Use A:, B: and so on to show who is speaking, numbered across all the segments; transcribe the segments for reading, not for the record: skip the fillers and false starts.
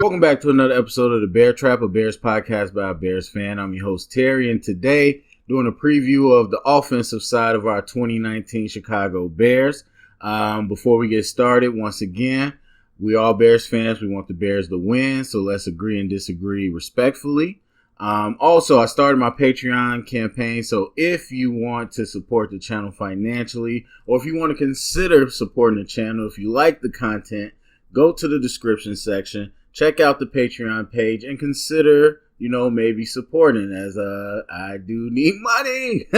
A: Welcome back to another episode of the Bear Trap, a Bears podcast by a Bears fan. I'm your host, Terry, and today doing a preview of the offensive side of our 2019 Chicago Bears. Before we get started, once again, we all Bears fans. We want the Bears to win, so let's agree and disagree respectfully. Also, I started my Patreon campaign, so if you want to support the channel financially, or if you want to consider supporting the channel, if you like the content, go to the description section. Check out the Patreon page and consider, maybe supporting, as I do need money.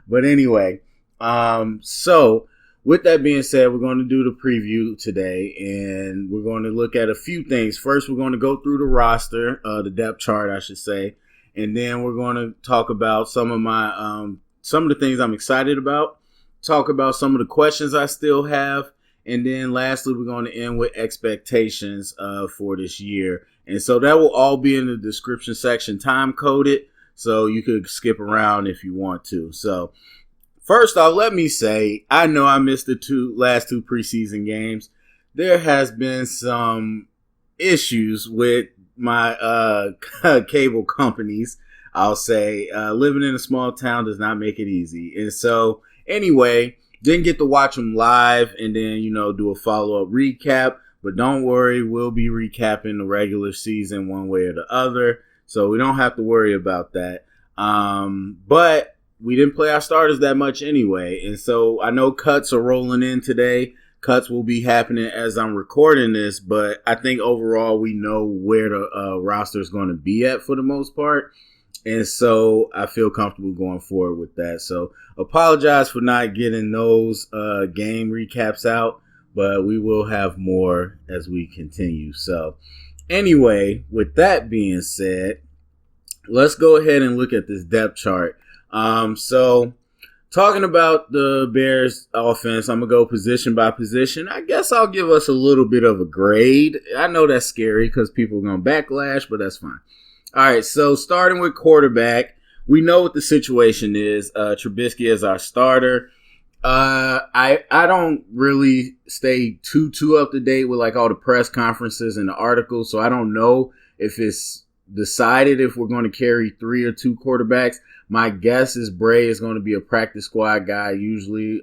A: But anyway, so with that being said, we're going to do the preview today, and we're going to look at a few things. First, we're going to go through the roster, the depth chart, I should say, and then we're going to talk about some of the things I'm excited about, talk about some of the questions I still have. And then lastly, we're going to end with expectations for this year. And so that will all be in the description section, time coded, so you could skip around if you want to. So first off, let me say, I know I missed the last two preseason games. There has been some issues with my cable companies, I'll say. Living in a small town does not make it easy. And so anyway, didn't get to watch them live and then, do a follow-up recap. But don't worry, we'll be recapping the regular season one way or the other. So we don't have to worry about that. But we didn't play our starters that much anyway. And so I know cuts are rolling in today. Cuts will be happening as I'm recording this. But I think overall we know where the roster is going to be at for the most part. And so I feel comfortable going forward with that. So apologize for not getting those game recaps out, but we will have more as we continue. So anyway, with that being said, let's go ahead and look at this depth chart. So talking about the Bears offense, I'm going to go position by position. I guess I'll give us a little bit of a grade. I know that's scary because people are going to backlash, but that's fine. All right, so starting with quarterback, we know what the situation is. Trubisky is our starter. I don't really stay too up to date with like all the press conferences and the articles, so I don't know if it's decided if we're going to carry 3 or 2 quarterbacks. My guess is Bray is going to be a practice squad guy. Usually,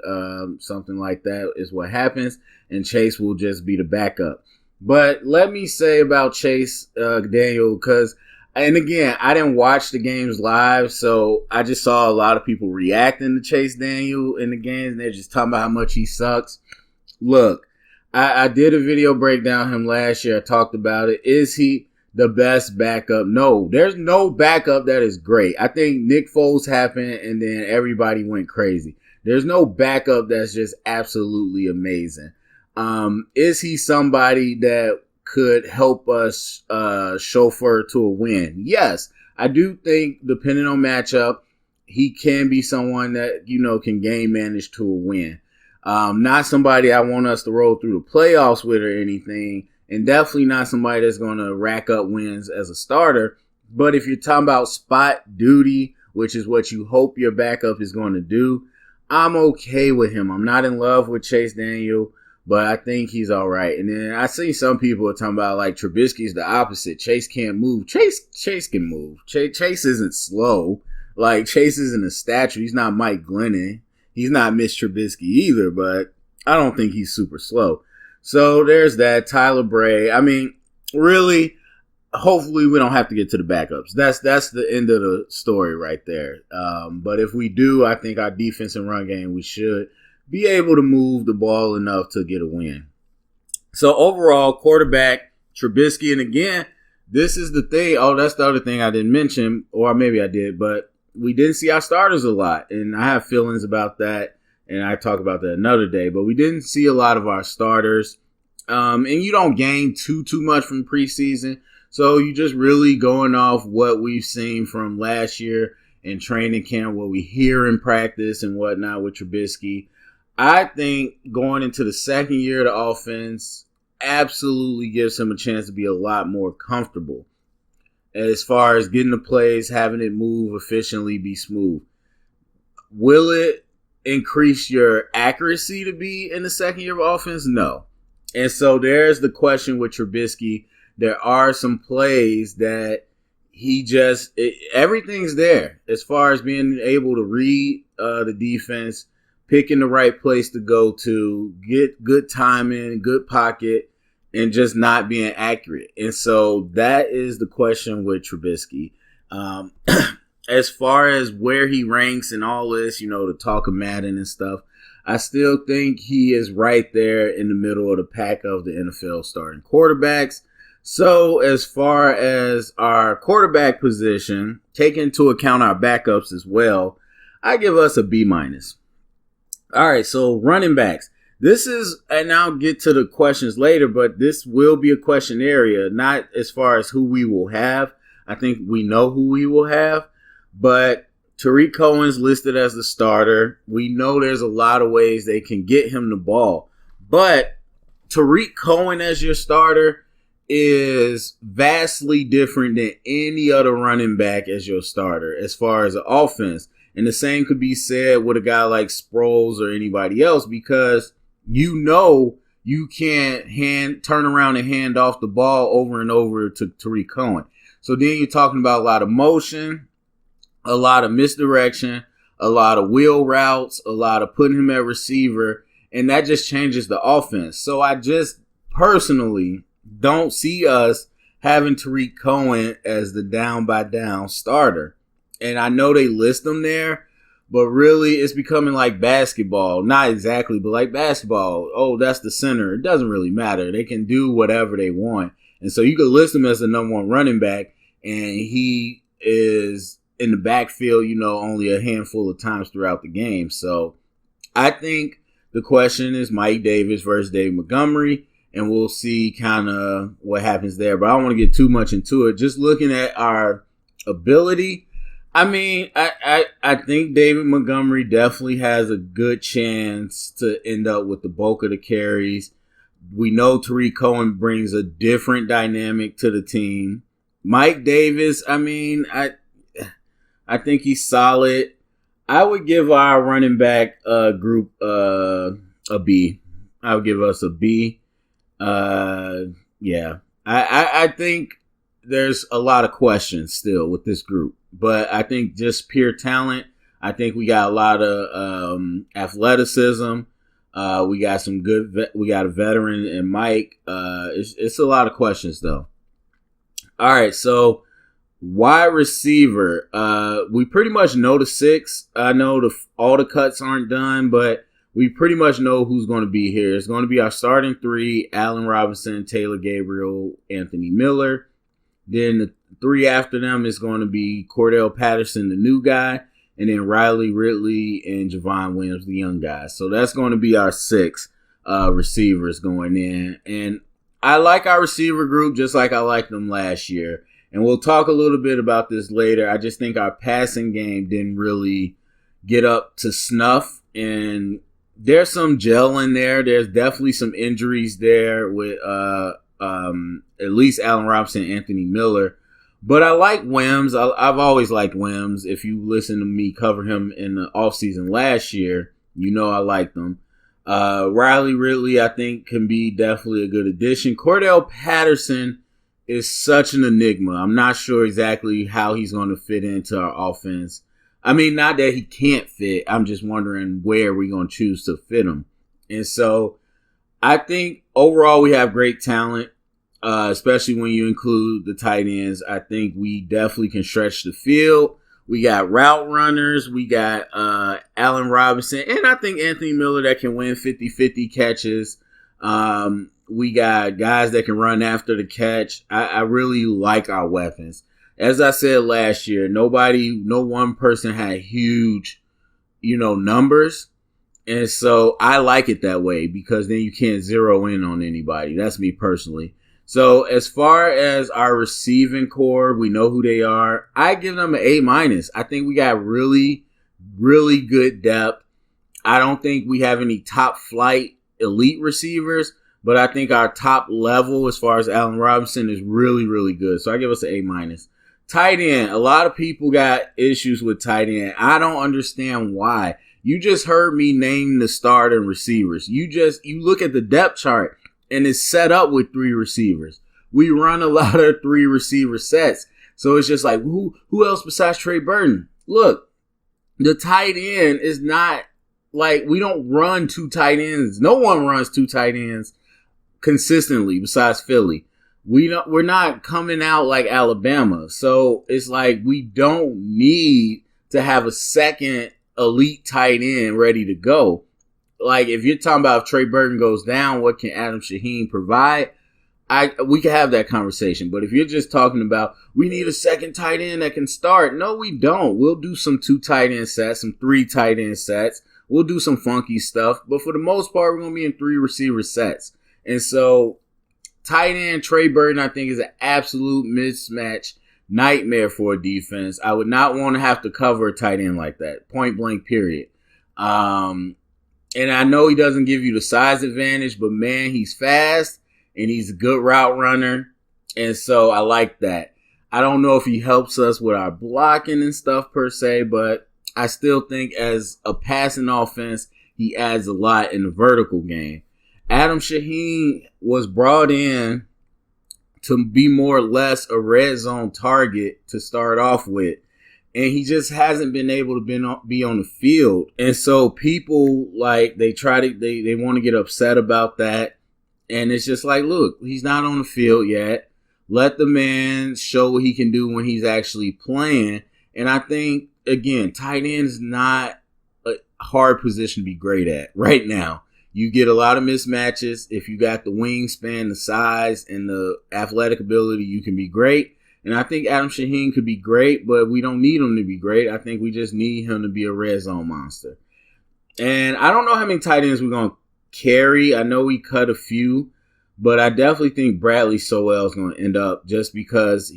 A: something like that is what happens, and Chase will just be the backup. But let me say about Chase Daniel, because and again, I didn't watch the games live, so I just saw a lot of people reacting to Chase Daniel in the games, and they're just talking about how much he sucks. Look, I did a video breakdown of him last year. I talked about it. Is he the best backup? No, there's no backup that is great. I think Nick Foles happened, and then everybody went crazy. There's no backup that's just absolutely amazing. Is he somebody that could help us chauffeur to a win? Yes, I do think depending on matchup, he can be someone that, can game manage to a win. Not somebody I want us to roll through the playoffs with or anything, and definitely not somebody that's going to rack up wins as a starter. But if you're talking about spot duty, which is what you hope your backup is going to do, I'm okay with him. I'm not in love with Chase Daniel, but I think he's all right. And then I see some people are talking about like Trubisky's the opposite. Chase can't move. Chase can move. Chase isn't slow. Like Chase isn't a statue. He's not Mike Glennon. He's not Mitch Trubisky either, but I don't think he's super slow. So there's that. Tyler Bray. I mean, really, hopefully we don't have to get to the backups. That's the end of the story right there. But if we do, I think our defense and run game, we should be able to move the ball enough to get a win. So overall, quarterback, Trubisky, and again, this is the thing. Oh, that's the other thing I didn't mention, or maybe I did, but we didn't see our starters a lot, and I have feelings about that, and I talk about that another day, but we didn't see a lot of our starters, and you don't gain too much from preseason, so you just really going off what we've seen from last year in training camp, what we hear in practice and whatnot with Trubisky. I think going into the second year of the offense absolutely gives him a chance to be a lot more comfortable as far as getting the plays, having it move efficiently, be smooth. Will it increase your accuracy to be in the second year of offense? No. And so there's the question with Trubisky there are some plays that everything's there as far as being able to read the defense, picking the right place to go to, get good timing, good pocket, and just not being accurate. And so that is the question with Trubisky. As far as where he ranks and all this, the talk of Madden and stuff, I still think he is right there in the middle of the pack of the NFL starting quarterbacks. So as far as our quarterback position, take into account our backups as well, I give us a B-. All right, so running backs. This is, and I'll get to the questions later, but this will be a question area, not as far as who we will have. I think we know who we will have, but Tariq Cohen's listed as the starter. We know there's a lot of ways they can get him the ball, but Tariq Cohen as your starter is vastly different than any other running back as your starter as far as the offense. And the same could be said with a guy like Sproles or anybody else, because you can't turn around and hand off the ball over and over to Tariq Cohen. So then you're talking about a lot of motion, a lot of misdirection, a lot of wheel routes, a lot of putting him at receiver, and that just changes the offense. So I just personally don't see us having Tariq Cohen as the down-by-down starter. And I know they list him there, but really it's becoming like basketball. Not exactly, but like basketball. Oh, that's the center. It doesn't really matter. They can do whatever they want. And so you could list him as the number one running back, and he is in the backfield, only a handful of times throughout the game. So I think the question is Mike Davis versus Dave Montgomery, and we'll see kind of what happens there. But I don't want to get too much into it. Just looking at our ability, I mean, I think David Montgomery definitely has a good chance to end up with the bulk of the carries. We know Tariq Cohen brings a different dynamic to the team. Mike Davis, I mean, I think he's solid. I would give our running back group a B. I would give us a B. Yeah. I think there's a lot of questions still with this group, but I think just pure talent. I think we got a lot of athleticism. We got we got a veteran in Mike. It's a lot of questions though. All right, so wide receiver. We pretty much know the 6. I know all the cuts aren't done, but we pretty much know who's going to be here. It's going to be our starting 3: Allen Robinson, Taylor Gabriel, Anthony Miller. Then the 3 after them is going to be Cordell Patterson, the new guy, and then Riley Ridley and Javon Williams, the young guy. So that's going to be our 6 receivers going in. And I like our receiver group just like I liked them last year. And we'll talk a little bit about this later. I just think our passing game didn't really get up to snuff. And there's some gel in there. There's definitely some injuries there with at least Allen Robinson and Anthony Miller. But I like Wims. I've always liked Wims. If you listen to me cover him in the offseason last year, I liked him. Riley Ridley, I think, can be definitely a good addition. Cordell Patterson is such an enigma. I'm not sure exactly how he's going to fit into our offense. I mean, not that he can't fit. I'm just wondering where we're going to choose to fit him. And so I think overall we have great talent, especially when you include the tight ends. I think we definitely can stretch the field. We got route runners. We got Allen Robinson. And I think Anthony Miller that can win 50-50 catches. We got guys that can run after the catch. I really like our weapons. As I said last year, no one person had huge, numbers. And so I like it that way because then you can't zero in on anybody. That's me personally. So as far as our receiving core, we know who they are. I give them an A-. I think we got really, really good depth. I don't think we have any top flight elite receivers, but I think our top level as far as Allen Robinson is really, really good. So I give us an A-. Tight end. A lot of people got issues with tight end. I don't understand why. You just heard me name the starting receivers. You look at the depth chart and it's set up with 3 receivers. we run a lot of 3 receiver sets. So it's just like, who else besides Trey Burton? Look, the tight end is not like, we don't run 2 tight ends. No one runs 2 tight ends consistently besides Philly. We're not coming out like Alabama. So it's like, we don't need to have a second elite tight end ready to go. Like, if you're talking about if Trey Burton goes down, what can Adam Shaheen provide? We can have that conversation. But if you're just talking about, we need a second tight end that can start. No, we don't. We'll do some 2 tight end sets, some 3 tight end sets. We'll do some funky stuff. But for the most part, we're going to be in 3 receiver sets. And so tight end Trey Burton, I think, is an absolute mismatch nightmare for a defense. I would not want to have to cover a tight end like that. Point blank, period. And I know he doesn't give you the size advantage, but man, he's fast and he's a good route runner. And so I like that. I don't know if he helps us with our blocking and stuff per se, but I still think as a passing offense, he adds a lot in the vertical game. Adam Shaheen was brought in to be more or less a red zone target to start off with. And he just hasn't been able to be on the field. And so people, like, they want to get upset about that. And it's just like, look, he's not on the field yet. Let the man show what he can do when he's actually playing. And I think, again, tight end is not a hard position to be great at right now. You get a lot of mismatches. If you got the wingspan, the size, and the athletic ability, you can be great. And I think Adam Shaheen could be great, but we don't need him to be great. I think we just need him to be a red zone monster. And I don't know how many tight ends we're going to carry. I know we cut a few, but I definitely think Bradley Sowell is going to end up just because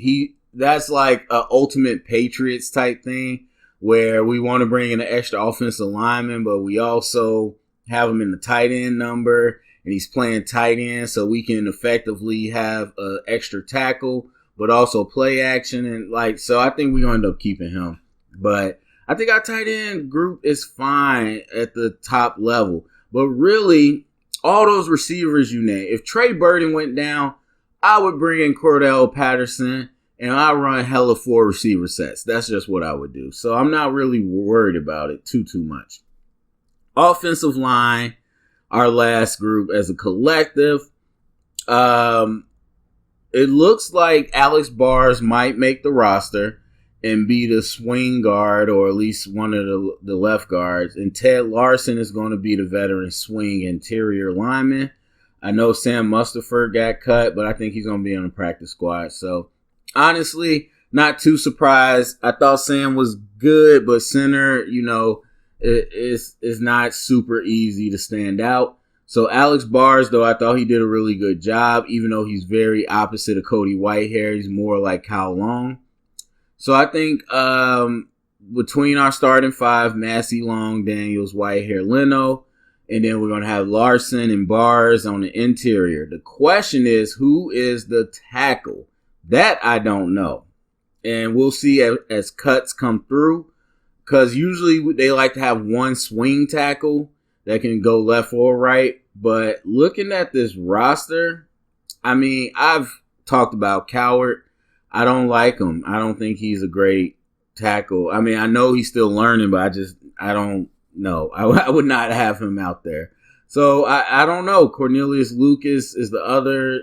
A: that's like an ultimate Patriots type thing where we want to bring in an extra offensive lineman, but we also have him in the tight end number, and he's playing tight end so we can effectively have an extra tackle, but also play action. And like, so I think we're going to end up keeping him. But I think our tight end group is fine at the top level. But really, all those receivers you name, if Trey Burton went down, I would bring in Cordell Patterson and I run hella 4 receiver sets. That's just what I would do. So I'm not really worried about it too much. Offensive line, our last group as a collective. It looks like Alex Bars might make the roster and be the swing guard or at least one of the left guards. And Ted Larson is going to be the veteran swing interior lineman. I know Sam Mustipher got cut, but I think he's going to be on the practice squad. So honestly, not too surprised. I thought Sam was good, but center, is not super easy to stand out. So Alex Bars, though, I thought he did a really good job, even though he's very opposite of Cody Whitehair. He's more like Kyle Long. So I think between our starting 5, Massey, Long, Daniels, Whitehair, Leno, and then we're going to have Larson and Bars on the interior. The question is, who is the tackle? That I don't know. And we'll see as cuts come through, because usually they like to have one swing tackle that can go left or right. But looking at this roster, I mean, I've talked about Coward. I don't like him. I don't think he's a great tackle. I mean, I know he's still learning, but I don't know. I would not have him out there. So I don't know. Cornelius Lucas is the other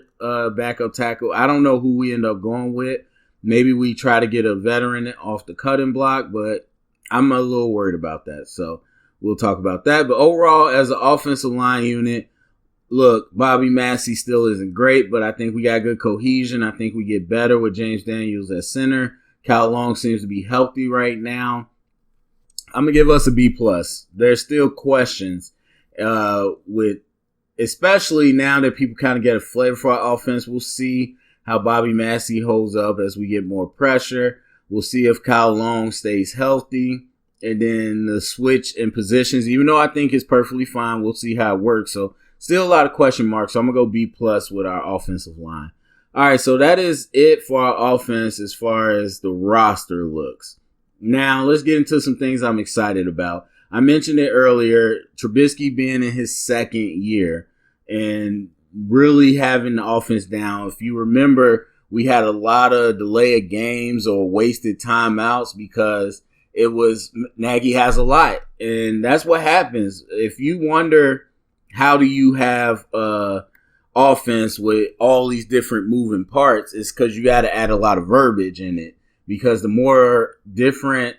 A: backup tackle. I don't know who we end up going with. Maybe we try to get a veteran off the cutting block, but I'm a little worried about that. So we'll talk about that. But overall, as an offensive line unit, look, Bobby Massey still isn't great, but I think we got good cohesion. I think we get better with James Daniels at center. Kyle Long seems to be healthy right now. I'm going to give us a B+. There's still questions especially now that people kind of get a flavor for our offense. We'll see how Bobby Massey holds up as we get more pressure. We'll see if Kyle Long stays healthy. And then the switch in positions, even though I think it's perfectly fine, we'll see how it works. So still a lot of question marks. So I'm going to go B+ with our offensive line. All right, so that is it for our offense as far as the roster looks. Now, let's get into some things I'm excited about. I mentioned it earlier, Trubisky being in his second year. And really having the offense down. If you remember, we had a lot of delay of games or wasted timeouts because it was Nagy has a lot. And that's what happens. If you wonder how do you have offense with all these different moving parts, it's because you got to add a lot of verbiage in it. Because the more different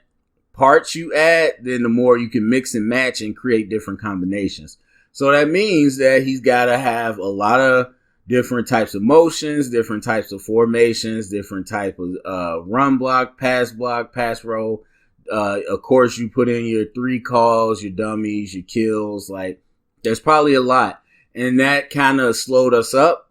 A: parts you add, then the more you can mix and match and create different combinations. So that means that he's got to have a lot of different types of motions, different types of formations, different type of run block, pass roll. Of course, you put in your 3 calls, your dummies, your kills. Like, there's probably a lot. And that kind of slowed us up.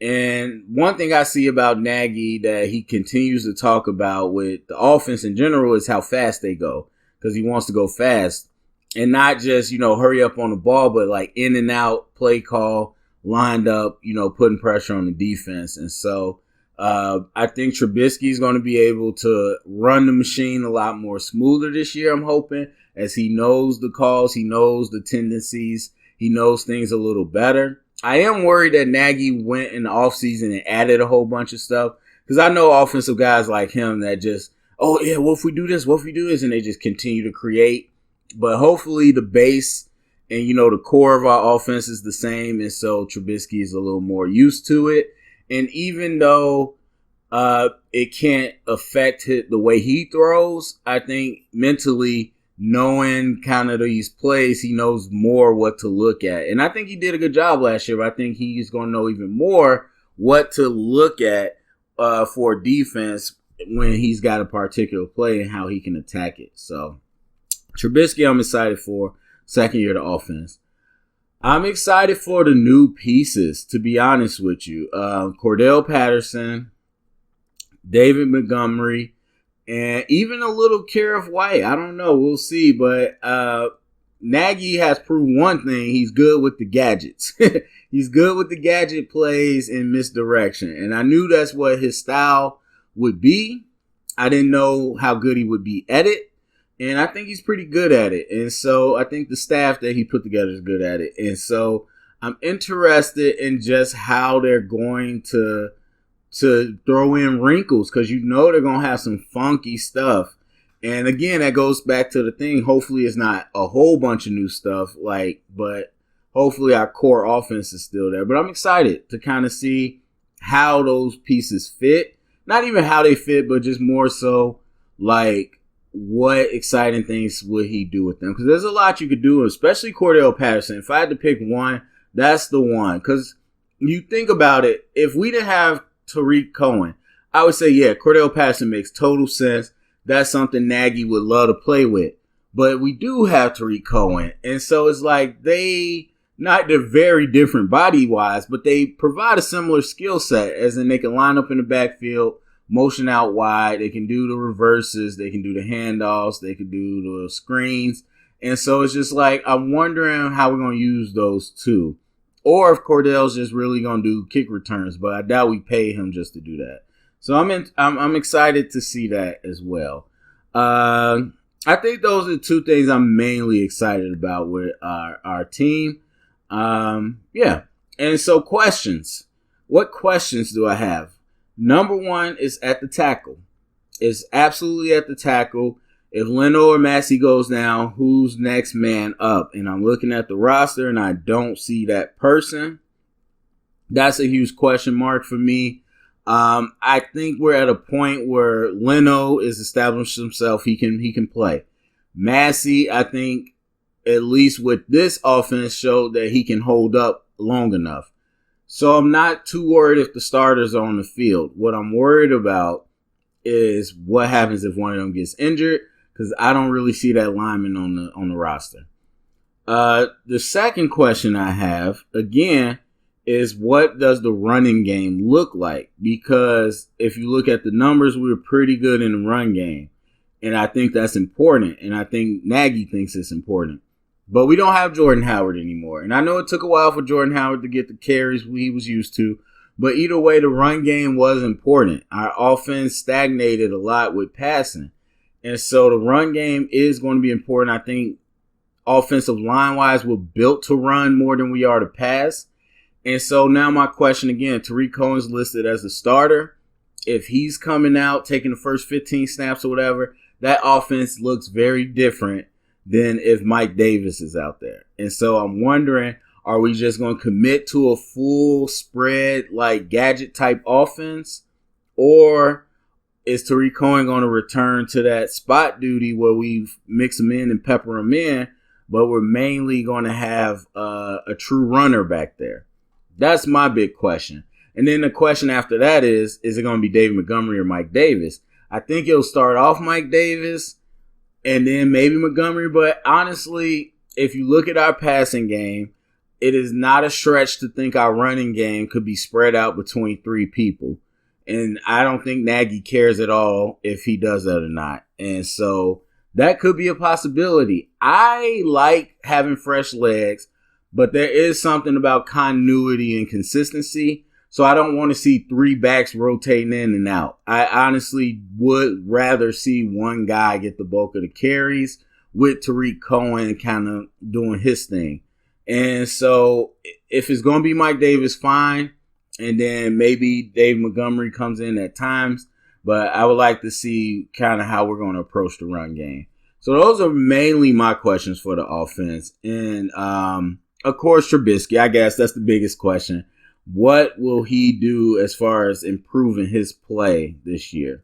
A: And one thing I see about Nagy that he continues to talk about with the offense in general is how fast they go. Because he wants to go fast. And not just, hurry up on the ball, but like in and out, play call, lined up, putting pressure on the defense. And so I think Trubisky is going to be able to run the machine a lot more smoother this year, I'm hoping, as he knows the calls, he knows the tendencies, he knows things a little better. I am worried that Nagy went in the offseason and added a whole bunch of stuff, because I know offensive guys like him that just, oh, yeah, what if we do this? What if we do this? And they just continue to create. But hopefully the base and, the core of our offense is the same. And so Trubisky is a little more used to it. And even though it can't affect the way he throws, I think mentally knowing kind of these plays, he knows more what to look at. And I think he did a good job last year, but I think he's going to know even more what to look at for defense when he's got a particular play and how he can attack it. So Trubisky, I'm excited for. Second year of the offense. I'm excited for the new pieces, to be honest with you. Cordell Patterson, David Montgomery, and even a little Karif White. I don't know. We'll see. But Nagy has proved one thing. He's good with the gadgets. He's good with the gadget plays and misdirection. And I knew that's what his style would be. I didn't know how good he would be at it. And I think he's pretty good at it. And so I think the staff that he put together is good at it. And so I'm interested in just how they're going to throw in wrinkles, because they're going to have some funky stuff. And again, that goes back to the thing. Hopefully it's not a whole bunch of new stuff, but hopefully our core offense is still there. But I'm excited to kind of see how those pieces fit. Not even how they fit, but just more so what exciting things would he do with them? Because there's a lot you could do, especially Cordell Patterson. If I had to pick one, that's the one. Because you think about it, if we didn't have Tariq Cohen, I would say, yeah, Cordell Patterson makes total sense. That's something Nagy would love to play with. But we do have Tariq Cohen. And so it's like they're very different body-wise, but they provide a similar skill set, as in they can line up in the backfield, motion out wide, they can do the reverses, they can do the handoffs, they can do the screens. And so it's just like, I'm wondering how we're going to use those two. Or if Cordell's just really going to do kick returns, but I doubt we pay him just to do that. So I'm excited to see that as well. I think those are the two things I'm mainly excited about with our team. Yeah. And so questions. What questions do I have? Number one is at the tackle. It's absolutely at the tackle. If Leno or Massey goes down, who's next man up? And I'm looking at the roster and I don't see that person. That's a huge question mark for me. I think we're at a point where Leno is established himself. He can play. Massey, I think, at least with this offense, showed that he can hold up long enough. So I'm not too worried if the starters are on the field. What I'm worried about is what happens if one of them gets injured, because I don't really see that lineman on the roster. The second question I have, again, is what does the running game look like? Because if you look at the numbers, we were pretty good in the run game. And I think that's important. And I think Nagy thinks it's important. But we don't have Jordan Howard anymore. And I know it took a while for Jordan Howard to get the carries he was used to. But either way, the run game was important. Our offense stagnated a lot with passing. And so the run game is going to be important. I think offensive line-wise, we're built to run more than we are to pass. And so now my question again, Tariq Cohen's listed as the starter. If he's coming out, taking the first 15 snaps or whatever, that offense looks very different than if Mike Davis is out there. And so I'm wondering, are we just going to commit to a full spread, like gadget type offense? Or is Tariq Cohen going to return to that spot duty where we mix them in and pepper them in, but we're mainly going to have a true runner back there? That's my big question. And then the question after that is it going to be David Montgomery or Mike Davis? I think it'll start off Mike Davis and then maybe Montgomery. But honestly, if you look at our passing game, it is not a stretch to think our running game could be spread out between three people. And I don't think Nagy cares at all if he does that or not. And so that could be a possibility. I like having fresh legs, but there is something about continuity and consistency. So I don't want to see three backs rotating in and out. I honestly would rather see one guy get the bulk of the carries with Tariq Cohen kind of doing his thing. And so if it's going to be Mike Davis, fine. And then maybe Dave Montgomery comes in at times. But I would like to see kind of how we're going to approach the run game. So those are mainly my questions for the offense. And, of course, Trubisky, I guess that's the biggest question. What will he do as far as improving his play this year?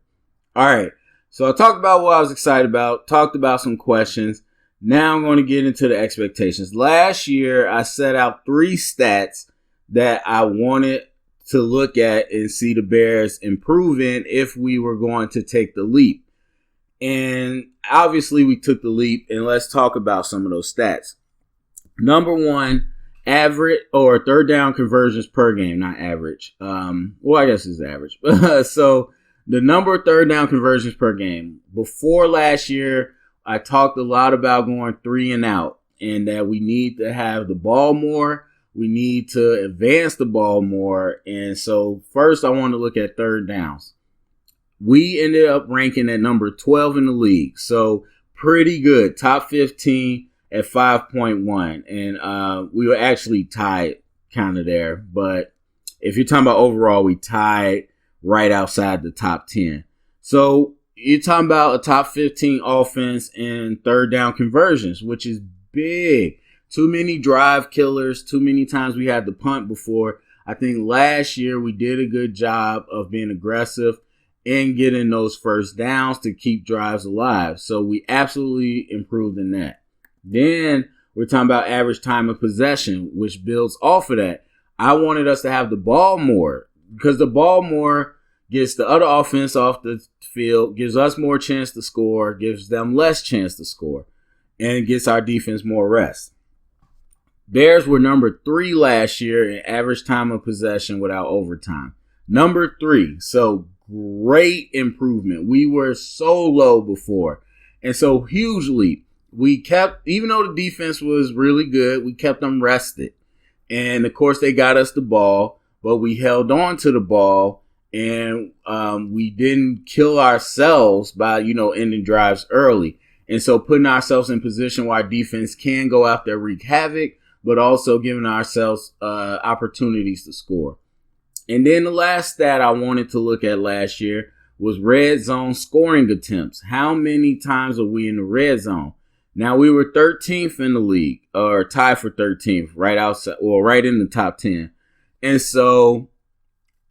A: All right. So I talked about what I was excited about, talked about some questions. Now I'm going to get into the expectations. Last year, I set out 3 stats that I wanted to look at and see the Bears improving if we were going to take the leap. And obviously, we took the leap, and let's talk about some of those stats. Number 1, average or third down conversions per game, not average. Well, I guess it's average. So the number of third down conversions per game. Before last year, I talked a lot about going 3 and out and that we need to have the ball more. We need to advance the ball more. And so first I want to look at third downs. We ended up ranking at number 12 in the league. So pretty good. Top 15 at 5.1. And we were actually tied kind of there. But if you're talking about overall, we tied right outside the top 10. So you're talking about a top 15 offense and third down conversions, which is big. Too many drive killers. Too many times we had to punt before. I think last year we did a good job of being aggressive and getting those first downs to keep drives alive. So we absolutely improved in that. Then we're talking about average time of possession, which builds off of that. I wanted us to have the ball more because the ball more gets the other offense off the field, gives us more chance to score, gives them less chance to score, and gets our defense more rest. Bears were number 3 last year in average time of possession without overtime. Number 3. So great improvement. We were so low before. And so hugely, we kept, even though the defense was really good, we kept them rested. And of course, they got us the ball, but we held on to the ball and we didn't kill ourselves by, ending drives early. And so putting ourselves in position where our defense can go out there, wreak havoc, but also giving ourselves opportunities to score. And then the last stat I wanted to look at last year was red zone scoring attempts. How many times are we in the red zone? Now, we were 13th in the league, or tied for 13th, right outside, or right in the top 10. And so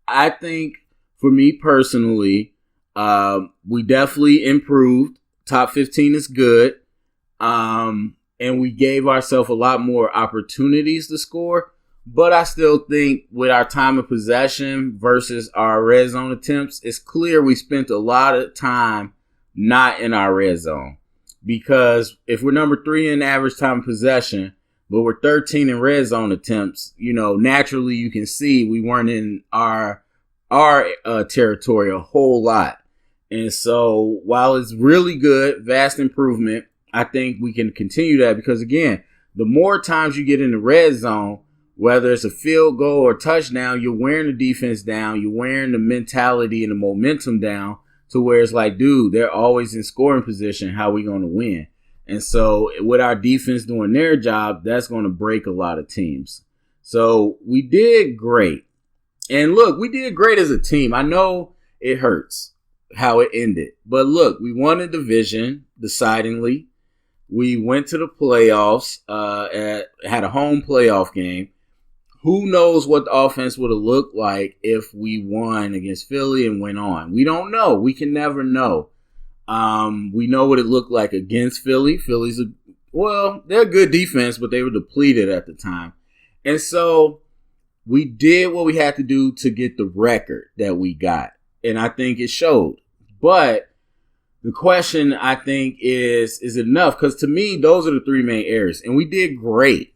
A: I think for me personally, we definitely improved. Top 15 is good. And we gave ourselves a lot more opportunities to score. But I still think with our time of possession versus our red zone attempts, it's clear we spent a lot of time not in our red zone. Because if we're number 3 in average time of possession, but we're 13 in red zone attempts, naturally you can see we weren't in our territory a whole lot. And so while it's really good, vast improvement, I think we can continue that because, again, the more times you get in the red zone, whether it's a field goal or touchdown, you're wearing the defense down. You're wearing the mentality and the momentum down to where it's like, dude, they're always in scoring position. How are we going to win? And so with our defense doing their job, that's going to break a lot of teams. So we did great. And look, we did great as a team. I know it hurts how it ended. But look, we won a division decidingly. We went to the playoffs, had a home playoff game. Who knows what the offense would have looked like if we won against Philly and went on? We don't know. We can never know. We know what it looked like against Philly. They're a good defense, but they were depleted at the time. And so we did what we had to do to get the record that we got. And I think it showed. But the question, I think, is it enough? Because to me, those are the three main areas. And we did great.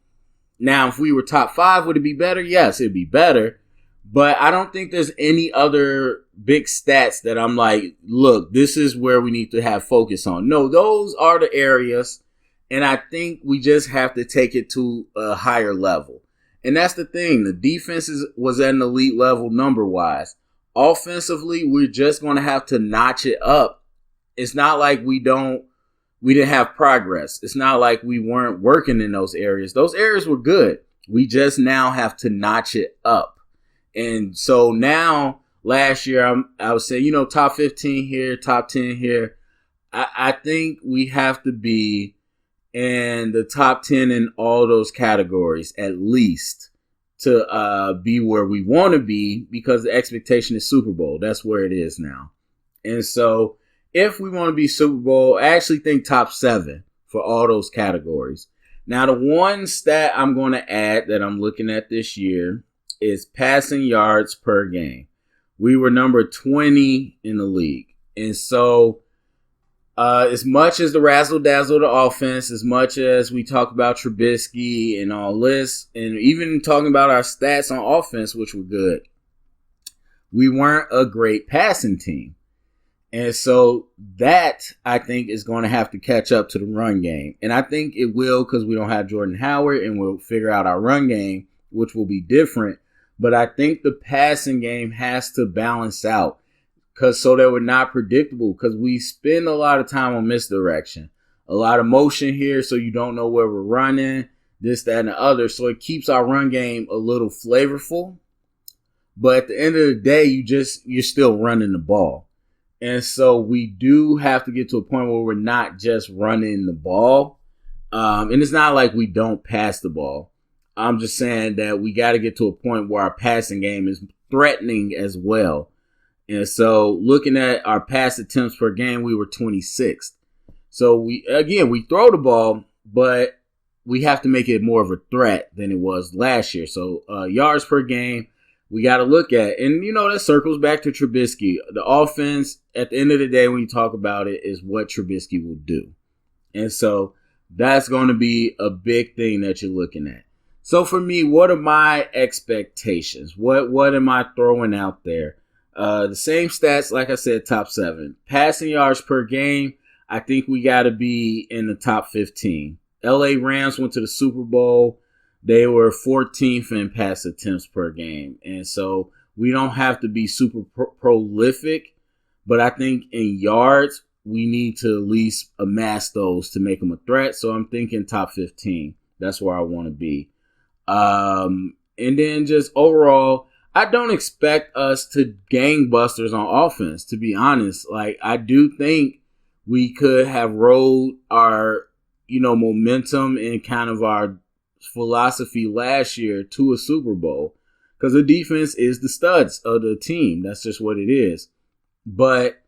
A: Now, if we were top 5, would it be better? Yes, it'd be better. But I don't think there's any other big stats that I'm like, look, this is where we need to have focus on. No, those are the areas. And I think we just have to take it to a higher level. And that's the thing. The defense was at an elite level number-wise. Offensively, we're just going to have to notch it up. It's not like we didn't have progress. It's not like we weren't working in those areas. Those areas were good. We just now have to notch it up. And so now, last year, I was saying, top 15 here, top 10 here. I think we have to be in the top 10 in all those categories, at least, to be where we want to be, because the expectation is Super Bowl. That's where it is now. And so if we want to be Super Bowl, I actually think top 7 for all those categories. Now, the one stat I'm going to add that I'm looking at this year is passing yards per game. We were number 20 in the league. And so as much as the razzle-dazzle of the offense, as much as we talk about Trubisky and all this, and even talking about our stats on offense, which were good, we weren't a great passing team. And so that, I think, is going to have to catch up to the run game. And I think it will, because we don't have Jordan Howard, and we'll figure out our run game, which will be different. But I think the passing game has to balance out, so that we're not predictable, because we spend a lot of time on misdirection. A lot of motion here, so you don't know where we're running, this, that, and the other. So it keeps our run game a little flavorful. But at the end of the day, you're still running the ball. And so we do have to get to a point where we're not just running the ball. And it's not like we don't pass the ball. I'm just saying that we got to get to a point where our passing game is threatening as well. And so looking at our pass attempts per game, we were 26th. So we throw the ball, but we have to make it more of a threat than it was last year. So yards per game, we got to look at. And, that circles back to Trubisky. The offense, at the end of the day, when you talk about it, is what Trubisky will do. And so that's going to be a big thing that you're looking at. So for me, what are my expectations? What am I throwing out there? The same stats, like I said, top 7. Passing yards per game, I think we got to be in the top 15. LA Rams went to the Super Bowl. They were 14th in pass attempts per game. And so we don't have to be super prolific, but I think in yards, we need to at least amass those to make them a threat. So I'm thinking top 15. That's where I want to be. And then just overall, I don't expect us to gangbusters on offense, to be honest. Like, I do think we could have rolled our, momentum and kind of our philosophy last year to a Super Bowl, because the defense is the studs of the team. That's just what it is. But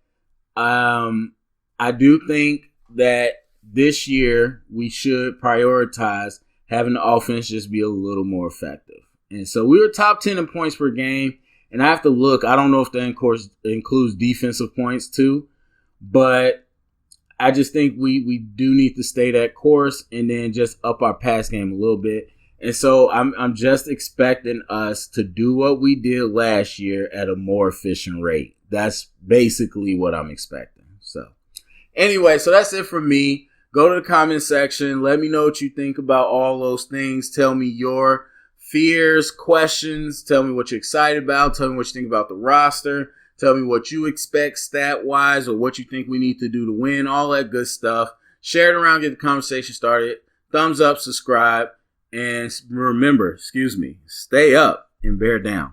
A: I do think that this year we should prioritize having the offense just be a little more effective. And so we were top 10 in points per game. And I have to look. I don't know if that includes defensive points too. But I just think we do need to stay that course and then just up our pass game a little bit. And so I'm just expecting us to do what we did last year at a more efficient rate. That's basically what I'm expecting. So anyway, so that's it for me. Go to the comment section. Let me know what you think about all those things. Tell me your fears, questions. Tell me what you're excited about. Tell me what you think about the roster. Tell me what you expect stat-wise or what you think we need to do to win. All that good stuff. Share it around. Get the conversation started. Thumbs up, subscribe. And remember, stay up and bear down.